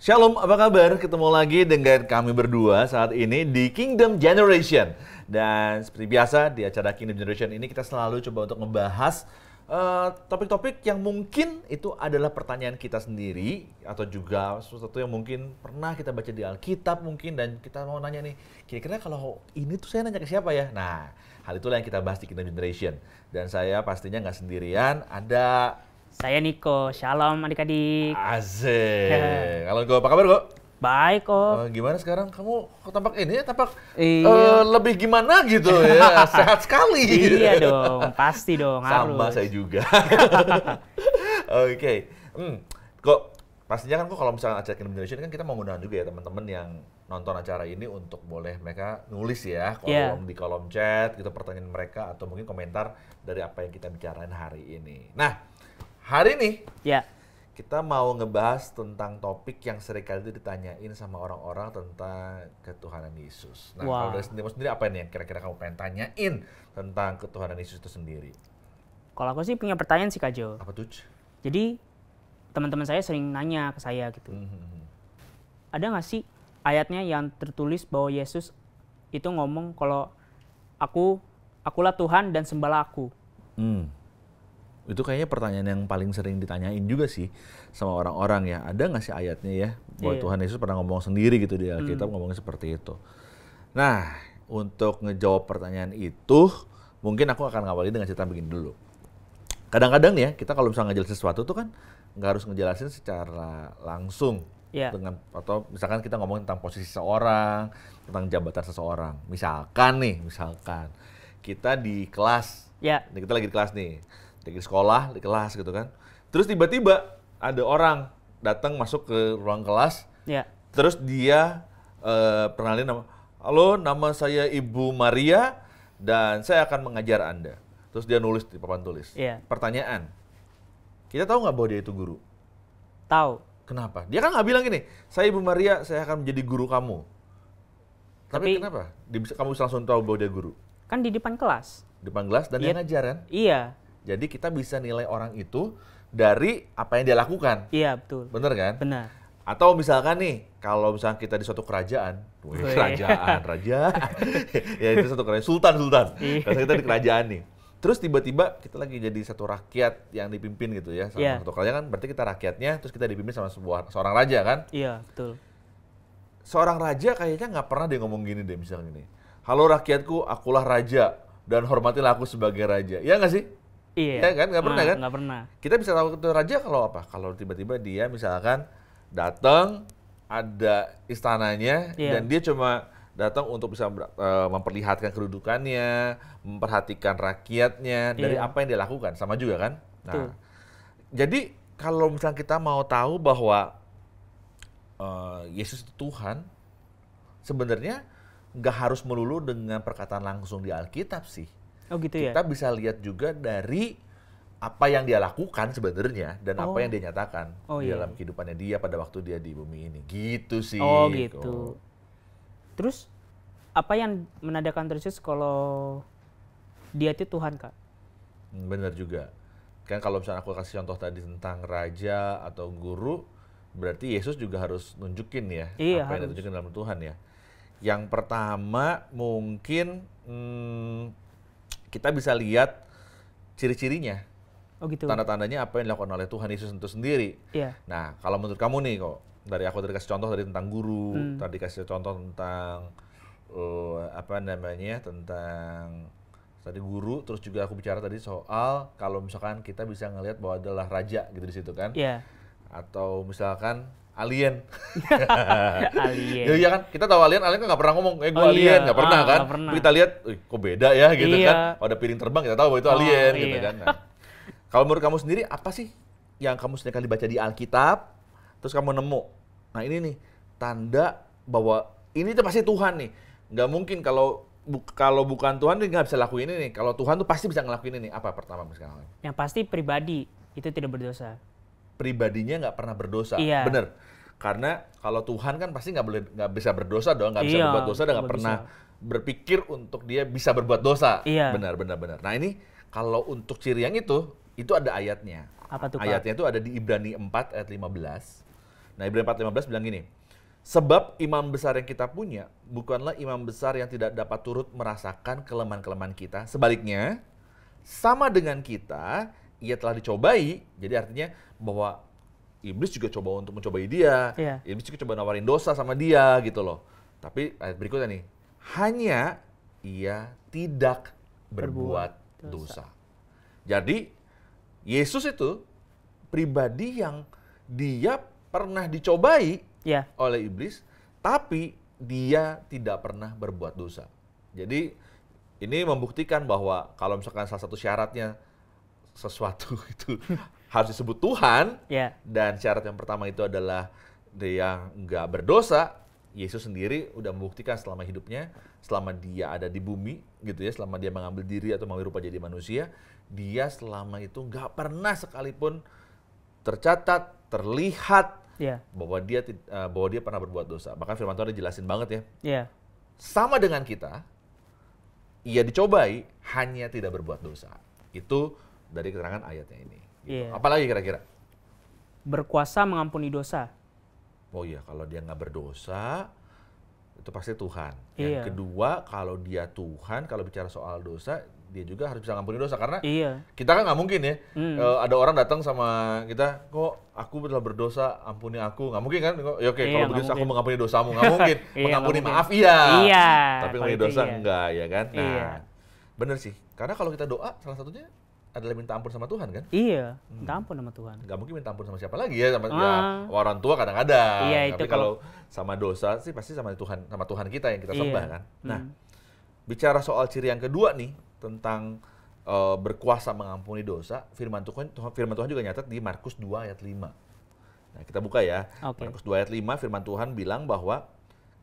Shalom, apa kabar? Ketemu lagi dengan kami berdua saat ini di Kingdom Generation. Dan seperti biasa di acara Kingdom Generation ini kita selalu coba untuk ngebahas topik-topik yang mungkin itu adalah pertanyaan kita sendiri atau juga sesuatu yang mungkin pernah kita baca di Alkitab mungkin, dan kita mau nanya nih, kira-kira kalau ini tuh saya nanya ke siapa ya? Nah, hal itulah yang kita bahas di Kingdom Generation. Dan saya pastinya nggak sendirian, ada Saya Niko, shalom adik-adik. Asik. Kalau Niko, apa kabar kok? Baik kok. Gimana sekarang? Kamu kok tampak ini ya, tampak Iya. lebih gimana gitu ya, sehat sekali. Iya dong, pasti dong Sama harus. saya juga. Oke. Kok pastinya kan kok kalau misalnya acara Kingdom Generation kan kita mau ngundang juga ya teman-teman yang nonton acara ini untuk boleh mereka nulis ya di kolom chat gitu pertanyaan mereka atau mungkin komentar dari apa yang kita bicarain hari ini. Nah, hari ini kita mau ngebahas tentang topik yang seringkali itu ditanyain sama orang-orang tentang ketuhanan Yesus. Nah, kalau dari sendiri apa nih yang kira-kira kamu pengen tanyain tentang ketuhanan Yesus itu sendiri? Kalau aku sih punya pertanyaan sih Kak Jo. Apa tuh? Jadi teman-teman saya sering nanya ke saya gitu. Ada nggak sih ayatnya yang tertulis bahwa Yesus itu ngomong kalau akulah Tuhan dan sembahlah aku? Itu kayaknya pertanyaan yang paling sering ditanyain juga sih sama orang-orang ya. Ada nggak sih ayatnya ya bahwa Tuhan Yesus pernah ngomong sendiri gitu di Alkitab ngomongnya seperti itu. Nah, untuk ngejawab pertanyaan itu, mungkin aku akan ngawali dengan cerita begini dulu. Kadang-kadang nih ya, kita kalau misalnya ngejelasin sesuatu tuh kan nggak harus ngejelasin secara langsung. Dengan, atau misalkan kita ngomongin tentang posisi seseorang, tentang jabatan seseorang. Misalkan kita di kelas, kita lagi di kelas nih. Di sekolah, di kelas gitu kan. Terus tiba-tiba ada orang datang masuk ke ruang kelas. Terus dia perkenalin halo, nama saya Ibu Maria dan saya akan mengajar Anda. Terus dia nulis di papan tulis. Pertanyaan, kita tahu nggak bahwa dia itu guru? Tahu. Kenapa? Dia kan nggak bilang gini, saya Ibu Maria, saya akan menjadi guru kamu. Tapi kenapa? Kamu bisa langsung tahu bahwa dia guru? Kan di depan kelas. Di depan kelas dan dia ngajar kan? Iya. Jadi kita bisa nilai orang itu dari apa yang dia lakukan. Iya, betul. Bener kan? Benar. Atau misalkan nih, kalau misalnya kita di suatu kerajaan, raja, ya itu satu kerajaan, sultan. Kalau kita di kerajaan nih, terus tiba-tiba kita lagi jadi satu rakyat yang dipimpin gitu ya, sama satu kerajaan kan, berarti kita rakyatnya, terus kita dipimpin sama seorang raja kan? Iya, betul. Seorang raja kayaknya nggak pernah dia ngomong gini deh, misalnya gini, halo rakyatku, akulah raja, dan hormatilah aku sebagai raja. Iya nggak sih? Iya. Ya kan? Nggak pernah kan? Nggak pernah. Kita bisa tahu itu raja kalau apa? Kalau tiba-tiba dia misalkan datang, ada istananya, dan dia cuma datang untuk bisa memperlihatkan kedudukannya, memperhatikan rakyatnya, dari apa yang dia lakukan. Sama juga kan? Nah, jadi kalau misalnya kita mau tahu bahwa Yesus itu Tuhan, sebenarnya nggak harus melulu dengan perkataan langsung di Alkitab sih. Oh gitu Kita bisa lihat juga dari apa yang dia lakukan sebenarnya dan apa yang dia nyatakan di dalam kehidupannya dia pada waktu dia di bumi ini. Gitu sih. Oh gitu. Terus apa yang menandakan Yesus kalau dia itu Tuhan, Kak? Bener juga. Kan kalau misalnya aku kasih contoh tadi tentang raja atau guru, berarti Yesus juga harus nunjukin ya apa yang ditunjukin dalam Tuhan ya. Yang pertama mungkin kita bisa lihat ciri-cirinya. Oh gitu. Tanda-tandanya apa yang dilakukan oleh Tuhan Yesus itu sendiri. Nah, kalau menurut kamu nih kok, aku tadi kasih contoh tadi tentang guru, tadi kasih contoh tentang tentang tadi guru, terus juga aku bicara tadi soal kalau misalkan kita bisa ngelihat bahwa adalah raja gitu di situ kan. Atau misalkan alien. Alien. Iya kan, kita tahu alien kan nggak pernah ngomong, gue alien, nggak pernah kan. Kita lihat, kok beda ya gitu kan. Ada piring terbang kita tahu bahwa itu alien gitu kan. Nah, kalau menurut kamu sendiri apa sih yang kamu sering kali baca di Alkitab, terus kamu nemu, nah ini nih tanda bahwa ini tuh pasti Tuhan nih. Nggak mungkin kalau bukan Tuhan dia nggak bisa lakuin ini nih. Kalau Tuhan tuh pasti bisa ngelakuin ini. Apa pertama sekarang? Yang pasti pribadi itu tidak berdosa. Pribadinya nggak pernah berdosa, bener. Karena kalau Tuhan kan pasti nggak bisa berdosa dong, nggak bisa berbuat dosa dan nggak pernah berpikir untuk dia bisa berbuat dosa. Benar. Nah ini kalau untuk ciri yang itu ada ayatnya. Apa tuh, Pak? Ayatnya itu ada di Ibrani 4 ayat 15. Nah, Ibrani 4:15 bilang gini, sebab imam besar yang kita punya bukanlah imam besar yang tidak dapat turut merasakan kelemahan-kelemahan kita. Sebaliknya, sama dengan kita, ia telah dicobai. Jadi artinya bahwa iblis juga coba untuk mencobai dia. Iya. Iblis juga coba nawarin dosa sama dia gitu loh. Tapi ayat berikutnya nih, hanya ia tidak berbuat dosa. Jadi Yesus itu pribadi yang dia pernah dicobai Iya. oleh iblis, tapi dia tidak pernah berbuat dosa. Jadi ini membuktikan bahwa kalau misalkan salah satu syaratnya sesuatu itu harus disebut Tuhan, Iya. dan syarat yang pertama itu adalah dia nggak berdosa. Yesus sendiri udah membuktikan selama hidupnya, selama dia ada di bumi gitu ya, selama dia mengambil diri atau mengambil rupa jadi manusia, dia selama itu nggak pernah sekalipun tercatat, terlihat Iya. bahwa dia pernah berbuat dosa. Bahkan firman Tuhan dijelasin banget ya. Iya. Sama dengan kita, ia dicobai, hanya tidak berbuat dosa. Itu dari keterangan ayatnya ini. Gitu. Iya. Apalagi kira-kira? Berkuasa mengampuni dosa. Oh iya, kalau dia nggak berdosa, itu pasti Tuhan. Iya. Yang kedua, kalau dia Tuhan, kalau bicara soal dosa, dia juga harus bisa ngampuni dosa. Karena Iya. kita kan nggak mungkin ya, ada orang datang sama kita, kok aku telah berdosa, ampuni aku. Nggak mungkin kan? Ya oke, Iya, kalau nggak begitu aku mungkin. mengampuni dosamu. Nggak mungkin. Iya, Mengampuni nggak mungkin. maaf iya. Iya, Tapi kalau mengampuni itu dosa iya. enggak ya kan? Nah, Iya. bener sih. Karena kalau kita doa, salah satunya adalah minta ampun sama Tuhan kan? Iya. Minta ampun sama Tuhan. Nggak mungkin minta ampun sama siapa lagi ya, sama ya, Ah. orang tua kadang-kadang. Iya, itu Tapi kalau sama dosa sih pasti sama Tuhan kita yang kita sembah Iya. kan. Nah, bicara soal ciri yang kedua nih tentang berkuasa mengampuni dosa, firman Tuhan juga nyatat di Markus 2 ayat 5. Nah, kita buka ya. Oke. Markus 2 ayat 5, firman Tuhan bilang bahwa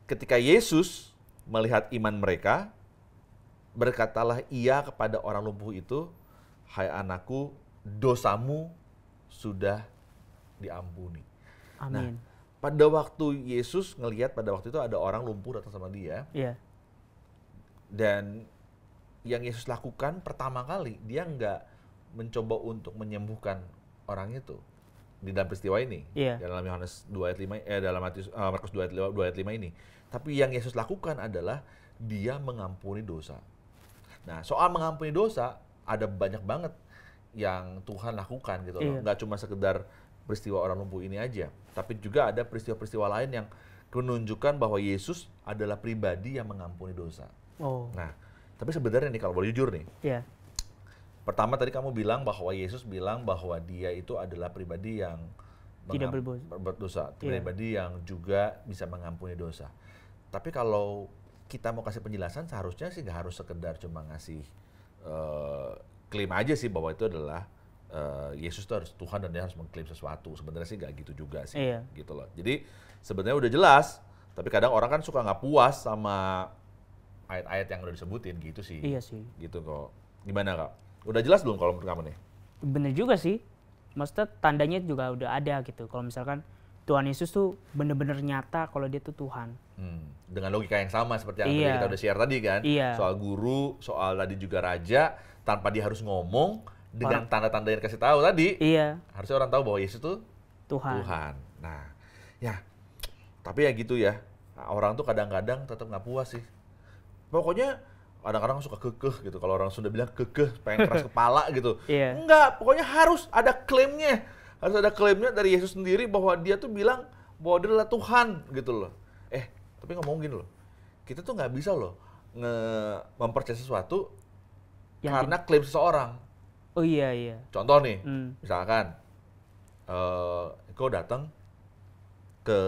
ketika Yesus melihat iman mereka, berkatalah ia kepada orang lumpuh itu, hai anakku, dosamu sudah diampuni. Amin. Pada waktu Yesus ngelihat, pada waktu itu ada orang lumpuh datang sama dia, Iya. dan yang Yesus lakukan pertama kali, dia nggak mencoba untuk menyembuhkan orang itu di dalam peristiwa ini. Iya. Dalam Yohanes 2 ayat 5, dalam Markus 2 ayat 5 ini. Tapi yang Yesus lakukan adalah dia mengampuni dosa. Nah, soal mengampuni dosa, ada banyak banget yang Tuhan lakukan gitu loh. Iya. Nggak cuma sekedar peristiwa orang lumpuh ini aja, tapi juga ada peristiwa-peristiwa lain yang menunjukkan bahwa Yesus adalah pribadi yang mengampuni dosa. Oh. Nah, tapi sebenarnya nih kalau boleh jujur nih, Iya. pertama tadi kamu bilang bahwa Yesus bilang bahwa dia itu adalah pribadi yang Tidak berbuat dosa, Iya. pribadi yang juga bisa mengampuni dosa. Tapi kalau kita mau kasih penjelasan, seharusnya sih nggak harus sekedar cuma ngasih klaim aja sih bahwa itu adalah Yesus itu harus Tuhan dan dia harus mengklaim sesuatu. Sebenarnya sih nggak gitu juga sih, Iya. gitu loh. Jadi sebenarnya udah jelas, tapi kadang orang kan suka nggak puas sama ayat-ayat yang udah disebutin gitu sih. Iya sih. Gitu kok. Gimana Kak? Udah jelas belum kalau menurut kamu nih? Bener juga sih. Maksudnya tandanya juga udah ada gitu. Kalau misalkan Tuhan Yesus tuh bener-bener nyata kalau dia tuh Tuhan. Dengan logika yang sama seperti yang tadi Iya. kita udah share tadi kan, Iya. soal guru, soal tadi juga raja, tanpa dia harus ngomong dengan tanda-tanda yang kasih tahu tadi, Iya. harusnya orang tahu bahwa Yesus itu Tuhan. Nah, ya, tapi ya gitu ya, orang tuh kadang-kadang tetap nggak puas sih. Pokoknya kadang-kadang suka kekeh gitu. Kalau orang Sunda bilang kekeh, pengen keras kepala gitu. Iya. Enggak, pokoknya harus ada klaimnya. Harus ada klaimnya dari Yesus sendiri bahwa dia tuh bilang bahwa dia adalah Tuhan gitu loh. Tapi ngomong gini loh, kita tuh nggak bisa loh mempercayai sesuatu karena klaim seseorang. Oh iya, iya. Contoh nih, Hmm. misalkan kau datang ke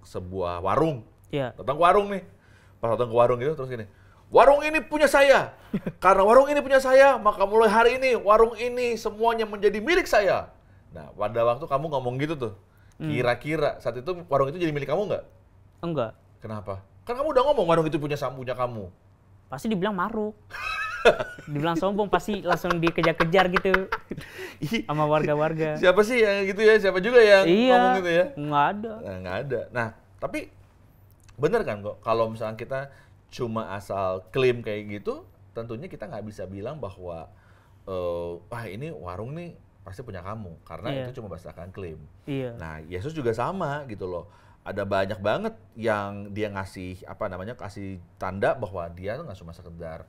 sebuah warung, Iya. datang ke warung nih, pas datang ke warung gitu terus gini, warung ini punya saya, karena warung ini punya saya, maka mulai hari ini warung ini semuanya menjadi milik saya. Nah, pada waktu kamu ngomong gitu tuh, kira-kira saat itu warung itu jadi milik kamu nggak? Enggak. Kenapa? Kan kamu udah ngomong warung itu punya kamu. Pasti dibilang maruk. Dibilang sombong, pasti langsung dikejar-kejar gitu sama warga-warga. Siapa sih yang gitu ya? Siapa juga yang ngomong gitu ya? Nggak ada. Nah, nggak ada. Nah, tapi bener kan kok, kalau misalnya kita cuma asal klaim kayak gitu, tentunya kita nggak bisa bilang bahwa wah ini warung nih pasti punya kamu, karena itu cuma berdasarkan klaim. Nah, Yesus juga sama gitu loh. Ada banyak banget yang dia ngasih kasih tanda bahwa dia tuh nggak cuma sekedar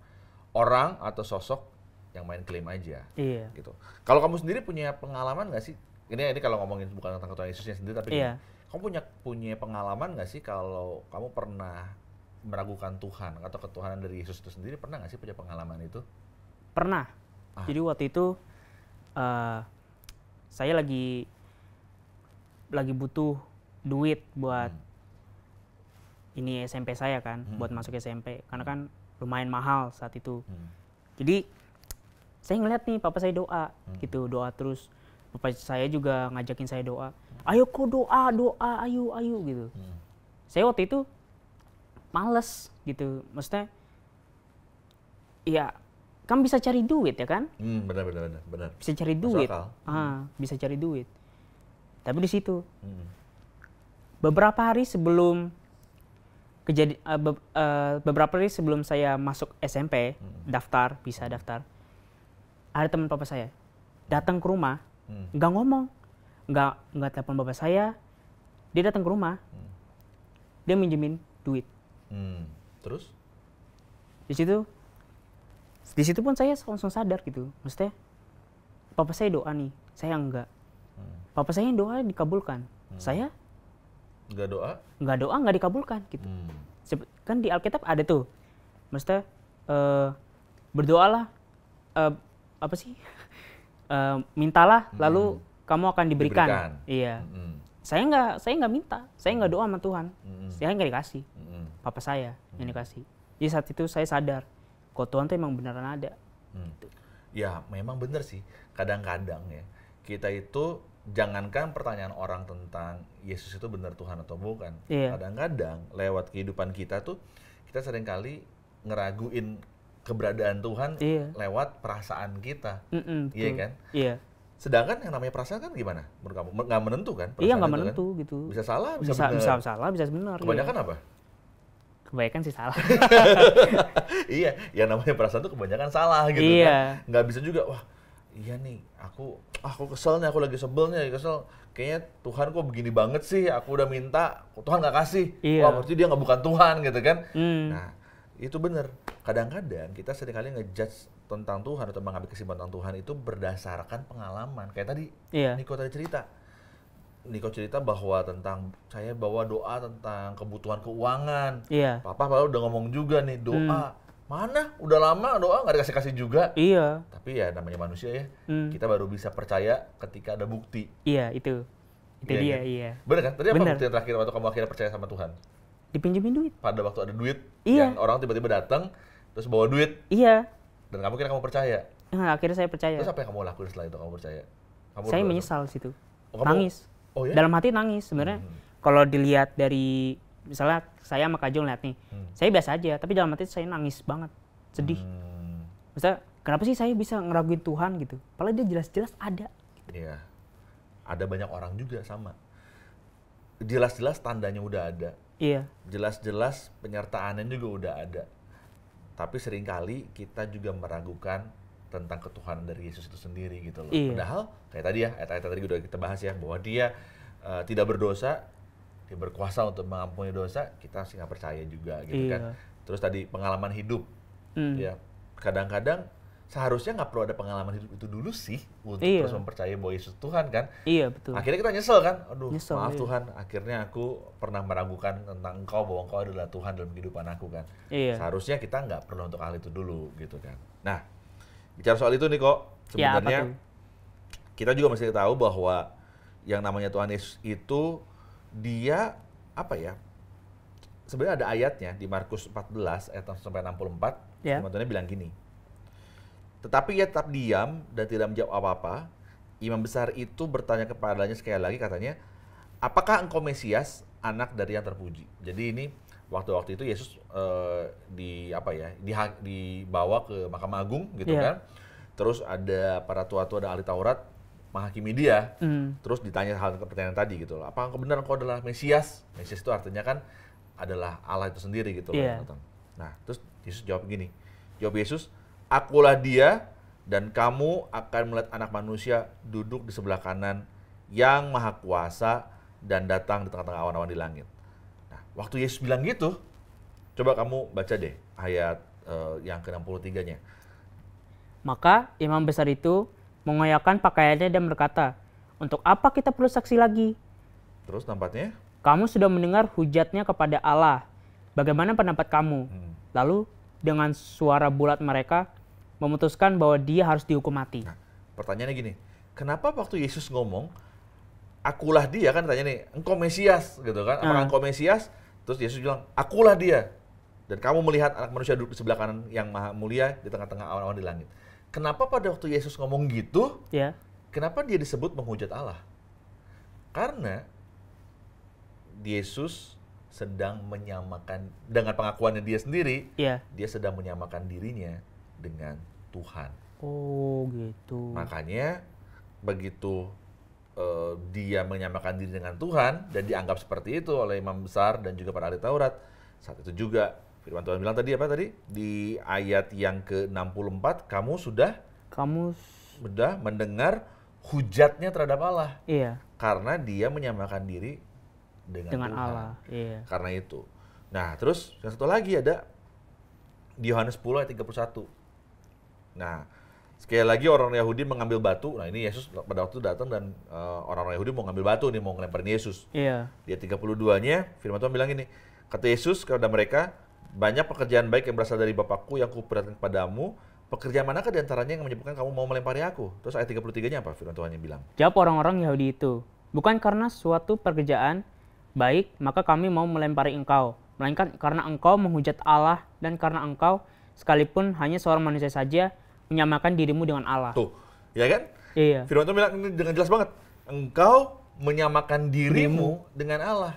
orang atau sosok yang main klaim aja. Gitu. Kalau kamu sendiri punya pengalaman nggak sih? Ini kalau ngomongin bukan tentang Tuhan Yesusnya sendiri, tapi kamu punya pengalaman nggak sih kalau kamu pernah meragukan Tuhan atau ketuhanan dari Yesus itu sendiri, pernah nggak sih punya pengalaman itu? Pernah. Jadi waktu itu saya lagi butuh duit buat ini SMP saya kan, buat masuk SMP, karena kan lumayan mahal saat itu. Jadi saya ngeliat nih papa saya doa gitu, doa terus. Papa saya juga ngajakin saya doa, ayo kok doa, ayo gitu. Saya waktu itu males gitu, maksudnya ya kan bisa cari duit ya kan? Benar. Bisa cari duit, bisa cari duit. Tapi di situ beberapa hari sebelum saya masuk SMP, bisa daftar, ada teman papa saya datang ke rumah, nggak ngomong, nggak telepon bapak saya, dia datang ke rumah, dia minjemin duit. Terus? Di situ pun saya langsung sadar gitu, maksudnya papa saya doa nih, saya enggak. Papa saya yang doa dikabulkan, saya nggak doa, nggak dikabulkan gitu. Kan di Alkitab ada tuh, maksudnya berdoalah, mintalah lalu kamu akan diberikan. Iya. Saya nggak minta, saya nggak doa sama Tuhan, saya nggak dikasih. Papa saya yang dikasih. Jadi saat itu saya sadar, kok Tuhan tuh emang beneran ada. Ya memang bener sih. Kadang-kadang ya kita itu jangankan pertanyaan orang tentang Yesus itu benar Tuhan atau bukan. Kadang-kadang lewat kehidupan kita tuh kita seringkali ngeraguin keberadaan Tuhan lewat perasaan kita. Iya kan? Iya. Sedangkan yang namanya perasaan kan gimana menurut kamu? Nggak menentu kan? Iya, nggak menentu kan? Gitu. Bisa salah, bisa benar. Bisa salah, bisa benar. Kebanyakan apa? Kebanyakan sih salah. Iya, yang namanya perasaan tuh kebanyakan salah gitu kan. Nggak bisa juga, wah iya nih, aku kesel nih, aku lagi sebel nih, kesel. Kayaknya Tuhan kok begini banget sih, aku udah minta, kok Tuhan nggak kasih. Wah berarti dia nggak bukan Tuhan gitu kan. Nah, itu bener. Kadang-kadang kita seringkali ngejudge tentang Tuhan atau mengambil kesimpulan tentang Tuhan itu berdasarkan pengalaman. Kayak tadi, Niko tadi cerita. Niko cerita bahwa saya bawa doa tentang kebutuhan keuangan. Papa baru udah ngomong juga nih, doa. Mana? Udah lama doa nggak dikasih-kasih juga. Tapi ya namanya manusia ya, kita baru bisa percaya ketika ada bukti. Itu dia. Kan? Bener kan? Tadi apa bukti yang terakhir waktu kamu akhirnya percaya sama Tuhan? Dipinjemin duit. Pada waktu ada duit, yang orang tiba-tiba datang, terus bawa duit. Dan kamu kira kamu percaya? Nah, akhirnya saya percaya. Terus apa yang kamu lakuin setelah itu kamu percaya? Saya menyesal situ. Nangis. Oh, ya? Dalam hati nangis sebenarnya. Kalau dilihat dari, misalnya saya sama Kak Jul lihat nih, saya biasa aja, tapi dalam hati saya nangis banget, sedih. Maksudnya, kenapa sih saya bisa ngeraguin Tuhan gitu? Padahal dia jelas-jelas ada. Iya, ada banyak orang juga sama. Jelas-jelas tandanya udah ada. Jelas-jelas penyertaannya juga udah ada. Tapi seringkali kita juga meragukan tentang ketuhanan dari Yesus itu sendiri gitu loh. Padahal kayak tadi ya, ayat-ayat tadi udah kita bahas ya, bahwa dia tidak berdosa, dia berkuasa untuk mengampuni dosa, kita sih nggak percaya juga gitu kan. Terus tadi pengalaman hidup, ya kadang-kadang seharusnya nggak perlu ada pengalaman hidup itu dulu sih untuk terus mempercayai bahwa Yesus Tuhan kan. Betul. Akhirnya kita nyesel kan, aduh maaf Tuhan, akhirnya aku pernah meragukan tentang Engkau, bahwa Engkau adalah Tuhan dalam kehidupan aku kan. Seharusnya kita nggak perlu untuk hal itu dulu gitu kan. Nah, bicara soal itu nih kok, sebenarnya kita juga mesti tahu bahwa yang namanya Tuhan Yesus itu dia apa ya? Sebenarnya ada ayatnya di Markus 14 ayat 1-64, teman-temannya bilang gini. Tetapi ia tetap diam dan tidak menjawab apa-apa. Imam besar itu bertanya kepadanya sekali lagi, katanya, apakah engkau Mesias, anak dari yang terpuji? Jadi ini waktu itu Yesus dibawa ke Mahkamah Agung gitu kan. Terus ada para tua-tua dan ahli Taurat menghakimi dia. Terus ditanya hal pertanyaan tadi gitu loh. Apakah benar engkau adalah Mesias? Mesias itu artinya kan adalah Allah itu sendiri gitu loh. Nah, terus Yesus jawab gini. Jawab Yesus, akulah dia, Dan kamu akan melihat anak manusia duduk di sebelah kanan yang maha kuasa dan datang di tengah-tengah awan-awan di langit. Nah, waktu Yesus bilang gitu, coba kamu baca deh ayat yang ke-63-nya. Maka imam besar itu mengoyakkan pakaiannya dan berkata, untuk apa kita perlu saksi lagi? Terus nampaknya? Kamu sudah mendengar hujatnya kepada Allah. Bagaimana pendapat kamu? Lalu dengan suara bulat mereka memutuskan bahwa dia harus dihukum mati. Nah, pertanyaannya gini, kenapa waktu Yesus ngomong, akulah dia, kan tanya nih, engkau Mesias, gitu kan? Apakah engkau Mesias? Terus Yesus bilang, akulah dia. Dan kamu melihat anak manusia duduk di sebelah kanan yang maha mulia di tengah-tengah awan-awan di langit. Kenapa pada waktu Yesus ngomong gitu, kenapa dia disebut menghujat Allah? Karena Yesus sedang menyamakan, dengan pengakuannya dia sendiri, dia sedang menyamakan dirinya dengan Tuhan. Oh gitu. Makanya begitu dia menyamakan diri dengan Tuhan dan dianggap seperti itu oleh imam besar dan juga para ahli Taurat, saat itu juga firman Tuhan bilang tadi apa tadi? Di ayat yang ke-64, kamu sudah mendengar hujatnya terhadap Allah. Iya. Karena dia menyamakan diri dengan Tuhan. Allah. Iya. Karena itu. Nah, terus yang satu lagi ada di Yohanes 10 ayat 31. Nah, sekali lagi orang Yahudi mengambil batu. Nah, ini Yesus pada waktu itu datang dan orang-orang Yahudi mau ngambil batu nih, mau ngelemparin Yesus. Iya. Di ayat 32-nya firman Tuhan bilang gini, kata Yesus kepada mereka, banyak pekerjaan baik yang berasal dari Bapakku yang kuperlihatkan kepadamu. Pekerjaan manakah di antaranya yang menyebabkan kamu mau melempari aku? Terus ayat 33-nya apa firman Tuhan yang bilang? Jawab orang-orang Yahudi itu, bukan karena suatu pekerjaan baik maka kami mau melempari engkau, melainkan karena engkau menghujat Allah dan karena engkau sekalipun hanya seorang manusia saja menyamakan dirimu dengan Allah. Tuh, ya kan? Iya. Firman Tuhan bilang ini dengan jelas banget. Engkau menyamakan dirimu dengan Allah.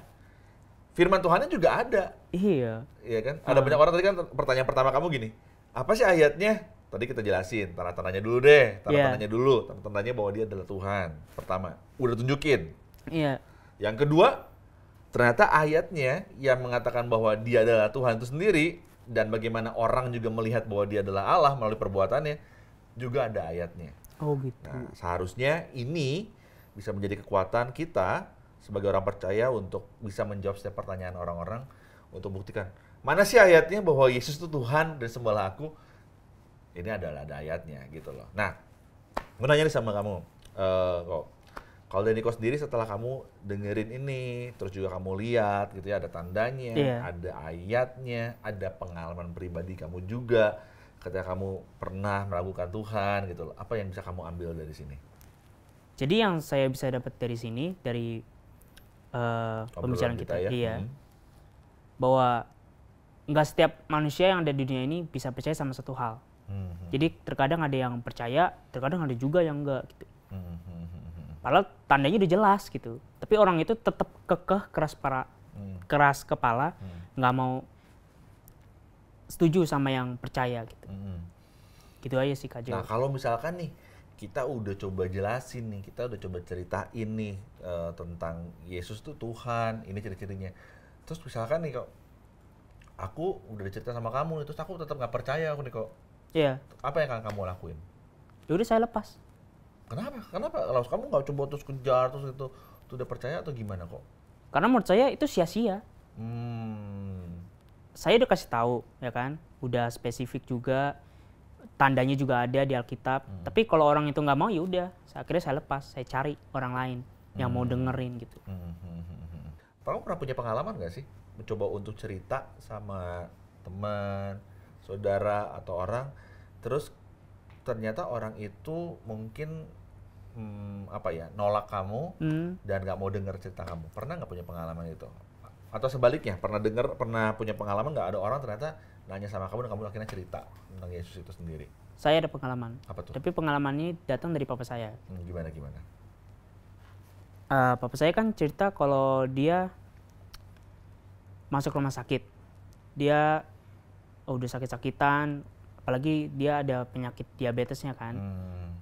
Firman Tuhannya juga ada. Iya. Iya kan? Ada banyak orang tadi kan pertanyaan pertama kamu gini. Apa sih ayatnya? Tadi kita jelasin, tanda-tandanya dulu deh. Tanda-tandanya dulu. Tanda-tandanya bahwa dia adalah Tuhan. Pertama, udah tunjukin. Iya. Yang kedua, ternyata ayatnya yang mengatakan bahwa dia adalah Tuhan itu sendiri dan bagaimana orang juga melihat bahwa dia adalah Allah melalui perbuatannya juga ada ayatnya. Oh gitu. Nah, seharusnya ini bisa menjadi kekuatan kita sebagai orang percaya untuk bisa menjawab setiap pertanyaan orang-orang untuk buktikan mana sih ayatnya bahwa Yesus itu Tuhan dan sembahlah aku. Ini adalah ada ayatnya gitu loh. Nah, gue nanya nih sama kamu, kalau Deniko sendiri setelah kamu dengerin ini, terus juga kamu lihat gitu ya, ada tandanya, ada ayatnya, ada pengalaman pribadi kamu juga, ketika kamu pernah meragukan Tuhan gitu loh, apa yang bisa kamu ambil dari sini? Jadi yang saya bisa dapat dari sini, dari pembicaraan kita, ya, bahwa nggak setiap manusia yang ada di dunia ini bisa percaya sama satu hal. Jadi terkadang ada yang percaya, terkadang ada juga yang enggak gitu. Padahal tandanya udah jelas gitu. Tapi orang itu tetap kekeh, keras kepala, nggak mau setuju sama yang percaya gitu. Gitu aja sih Kak Jo. Nah kalau misalkan nih, kita udah coba jelasin nih, kita udah coba ceritain nih tentang Yesus tuh Tuhan, ini ciri-cirinya. Terus misalkan nih kok, aku udah cerita sama kamu, terus aku tetap nggak percaya aku nih kok. Iya. Apa yang akan kamu lakuin? Yaudah saya lepas. Kenapa? Kalau kamu nggak coba terus kejar terus itu udah percaya atau gimana kok? Karena menurut saya itu sia-sia. Saya udah kasih tahu ya kan, udah spesifik juga, tandanya juga ada di Alkitab. Tapi kalau orang itu nggak mau ya udah, akhirnya saya lepas, saya cari orang lain yang mau dengerin gitu. Kamu pernah punya pengalaman nggak sih mencoba untuk cerita sama teman, saudara atau orang, terus ternyata orang itu mungkin nolak kamu dan nggak mau dengar cerita kamu? Pernah nggak punya pengalaman itu? Atau sebaliknya, pernah punya pengalaman nggak ada orang ternyata nanya sama kamu dan kamu akhirnya cerita tentang Yesus itu sendiri? Saya ada pengalaman. Apa tuh? Tapi pengalaman ini datang dari papa saya. Gimana? Papa saya kan cerita kalau dia masuk rumah sakit. Dia udah sakit-sakitan, apalagi dia ada penyakit diabetesnya kan.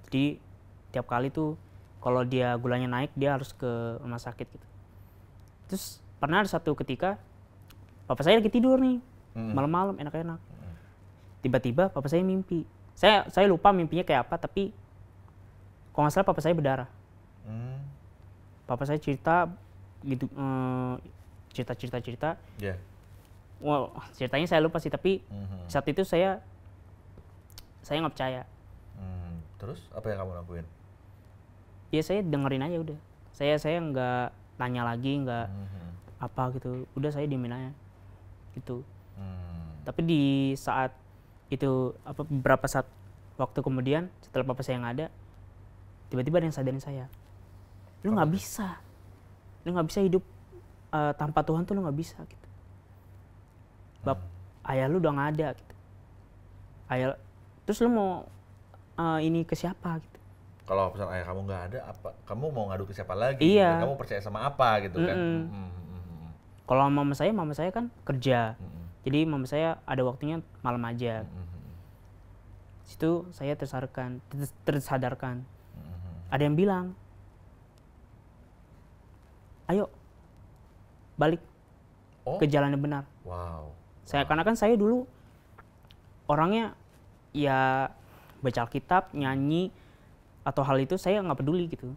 Jadi tiap kali tuh kalau dia gulanya naik dia harus ke rumah sakit gitu. Terus pernah ada satu ketika papa saya lagi tidur nih, malam-malam enak-enak. Tiba-tiba papa saya mimpi Saya lupa mimpinya kayak apa, tapi kalau nggak salah papa saya berdarah. Papa saya cerita gitu, cerita. Yeah. Wow, ceritanya saya lupa sih, tapi saat itu saya nggak percaya. Terus apa yang kamu lakuin? Ya saya dengerin aja udah. Saya nggak tanya lagi, nggak apa gitu. Udah saya diemin aja gitu. Tapi di saat itu beberapa saat waktu kemudian setelah papa saya nggak ada, tiba-tiba ada yang sadarin saya. Lu nggak bisa hidup tanpa Tuhan tuh, lu nggak bisa gitu. Ayah lu udah nggak ada gitu. Terus lu mau ini ke siapa gitu? Kalau pesan ayah kamu nggak ada, apa kamu mau ngadu ke siapa lagi? Iya. Dan kamu percaya sama apa gitu kan? Kalau mama saya kan kerja, jadi mama saya ada waktunya malam aja. Situ saya tersadarkan. Ada yang bilang, ayo balik ke jalan yang benar. Wow. Karena kan saya dulu orangnya ya baca Alkitab, nyanyi, atau hal itu saya nggak peduli gitu.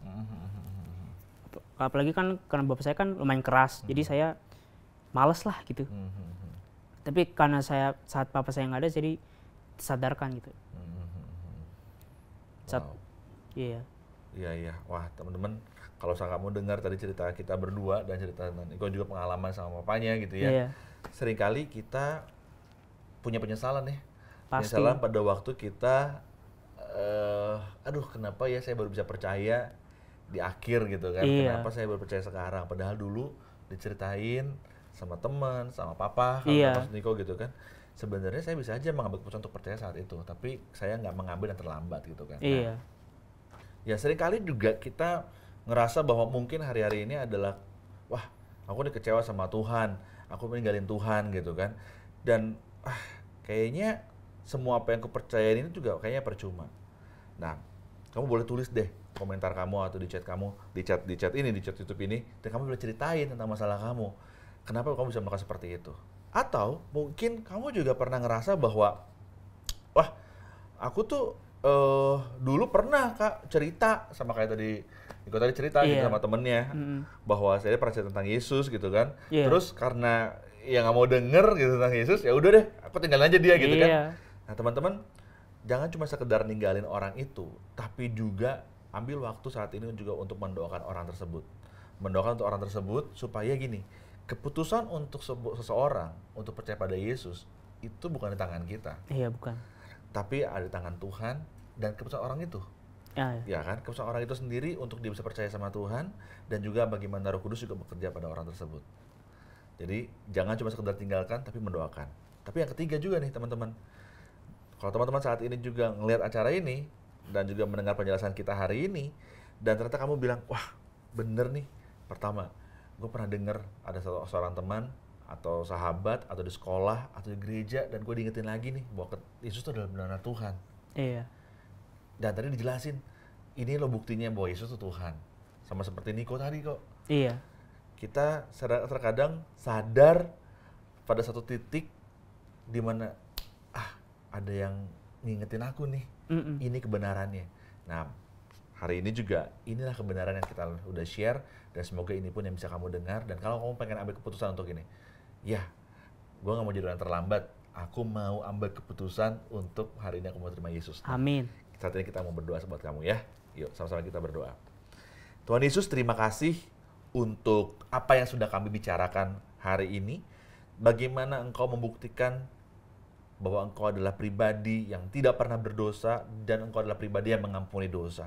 Apalagi kan karena bapak saya kan lumayan keras, jadi saya males lah gitu. Tapi karena saat papa saya nggak ada, jadi tersadarkan gitu. Iya. Wah, teman-teman, kalau kamu dengar tadi cerita kita berdua dan cerita Niko juga pengalaman sama papanya gitu ya. Iya. Seringkali kita punya penyesalan ya. Pasti. Penyesalan pada waktu kita aduh kenapa ya saya baru bisa percaya di akhir gitu kan. Iya. Kenapa saya baru percaya sekarang, padahal dulu diceritain sama teman, sama papa, Iya. sama Niko gitu kan. Sebenarnya saya bisa aja mengambil keputusan untuk percaya saat itu, tapi saya nggak mengambil yang terlambat gitu kan. Iya. Ya seringkali juga kita ngerasa bahwa mungkin hari-hari ini adalah, wah aku udah kecewa sama Tuhan, aku meninggalin Tuhan gitu kan. Dan kayaknya semua apa yang kupercayain ini juga kayaknya percuma. Nah, kamu boleh tulis deh komentar kamu atau di chat kamu, di chat YouTube ini, dan kamu boleh ceritain tentang masalah kamu. Kenapa kamu bisa melakukan seperti itu? Atau mungkin kamu juga pernah ngerasa bahwa, wah aku tuh dulu pernah Kak cerita sama kayak tadi Niko tadi cerita gitu sama temennya bahwa saya pernah cerita tentang Yesus gitu kan. Terus karena ya nggak mau denger gitu tentang Yesus, ya udah deh aku tinggalin aja dia gitu kan. Nah teman-teman, jangan cuma sekedar ninggalin orang itu, tapi juga ambil waktu saat ini juga untuk mendoakan orang tersebut. Mendoakan untuk orang tersebut supaya gini, keputusan untuk seseorang untuk percaya pada Yesus itu bukan di tangan kita. Iya, bukan. Tapi ada di tangan Tuhan dan keputusan orang itu. Ya kan? Keputusan orang itu sendiri untuk dia bisa percaya sama Tuhan, dan juga bagaimana Roh Kudus juga bekerja pada orang tersebut. Jadi jangan cuma sekedar tinggalkan, tapi mendoakan. Tapi yang ketiga juga nih teman-teman, kalau teman-teman saat ini juga ngelihat acara ini dan juga mendengar penjelasan kita hari ini, dan ternyata kamu bilang, wah bener nih, pertama gue pernah dengar ada seorang teman atau sahabat atau di sekolah atau di gereja, dan gue diingetin lagi nih bahwa Yesus itu adalah benar-benar Tuhan. Iya. Dan tadi dijelasin, ini loh buktinya bahwa Yesus itu Tuhan. Sama seperti Niko tadi kok. Iya. Kita terkadang sadar pada satu titik di mana ada yang ngingetin aku nih, ini kebenarannya. Nah, hari ini juga inilah kebenaran yang kita udah share, dan semoga ini pun yang bisa kamu dengar. Dan kalau kamu pengen ambil keputusan untuk ini, ya, gue nggak mau jadi orang terlambat. Aku mau ambil keputusan untuk hari ini aku mau terima Yesus. Amin. Saat ini kita mau berdoa buat kamu ya. Yuk, sama-sama kita berdoa. Tuhan Yesus, terima kasih untuk apa yang sudah kami bicarakan hari ini. Bagaimana Engkau membuktikan bahwa Engkau adalah pribadi yang tidak pernah berdosa, dan Engkau adalah pribadi yang mengampuni dosa.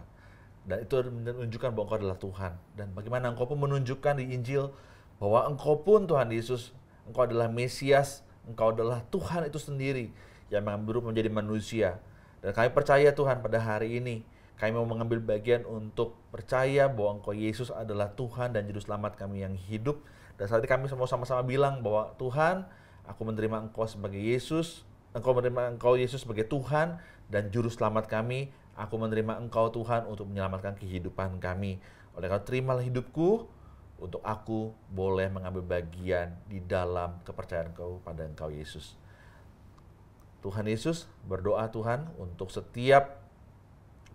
Dan itu menunjukkan bahwa Engkau adalah Tuhan. Dan bagaimana Engkau pun menunjukkan di Injil bahwa Engkau pun Tuhan Yesus, Engkau adalah Mesias, Engkau adalah Tuhan itu sendiri yang mengambil menjadi manusia. Dan kami percaya Tuhan pada hari ini, kami mau mengambil bagian untuk percaya bahwa Engkau Yesus adalah Tuhan dan Juru Selamat kami yang hidup. Dan saat ini kami semua sama-sama bilang bahwa Tuhan, aku menerima Engkau sebagai Yesus, Engkau menerima Engkau Yesus sebagai Tuhan dan Juru Selamat kami. Aku menerima Engkau Tuhan untuk menyelamatkan kehidupan kami. Oleh karena terimalah hidupku untuk aku boleh mengambil bagian di dalam kepercayaan Engkau pada Engkau Yesus. Tuhan Yesus, berdoa Tuhan untuk setiap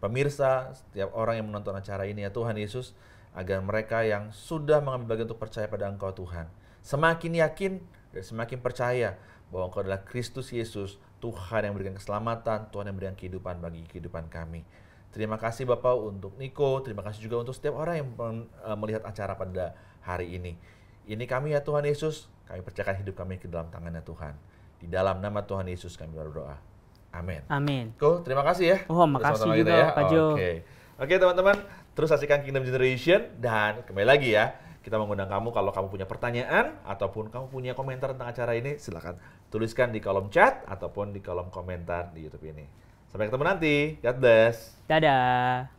pemirsa, setiap orang yang menonton acara ini ya Tuhan Yesus, agar mereka yang sudah mengambil bagian untuk percaya pada Engkau Tuhan, semakin yakin dan semakin percaya bahwa Engkau adalah Kristus Yesus, Tuhan yang memberikan keselamatan, Tuhan yang memberikan kehidupan bagi kehidupan kami. Terima kasih Bapak untuk Niko, terima kasih juga untuk setiap orang yang melihat acara pada hari ini. Ini kami ya Tuhan Yesus, kami percayakan hidup kami ke dalam tangan-Nya Tuhan. Di dalam nama Tuhan Yesus kami berdoa. Amin. Amin. Cool, terima kasih ya. Oh, makasih juga ya. Pak Jo. Oke teman-teman, terus saksikan Kingdom Generation dan kembali lagi ya. Kita mengundang kamu kalau kamu punya pertanyaan ataupun kamu punya komentar tentang acara ini, silakan tuliskan di kolom chat ataupun di kolom komentar di YouTube ini. Sampai ketemu nanti. God bless. Dadah.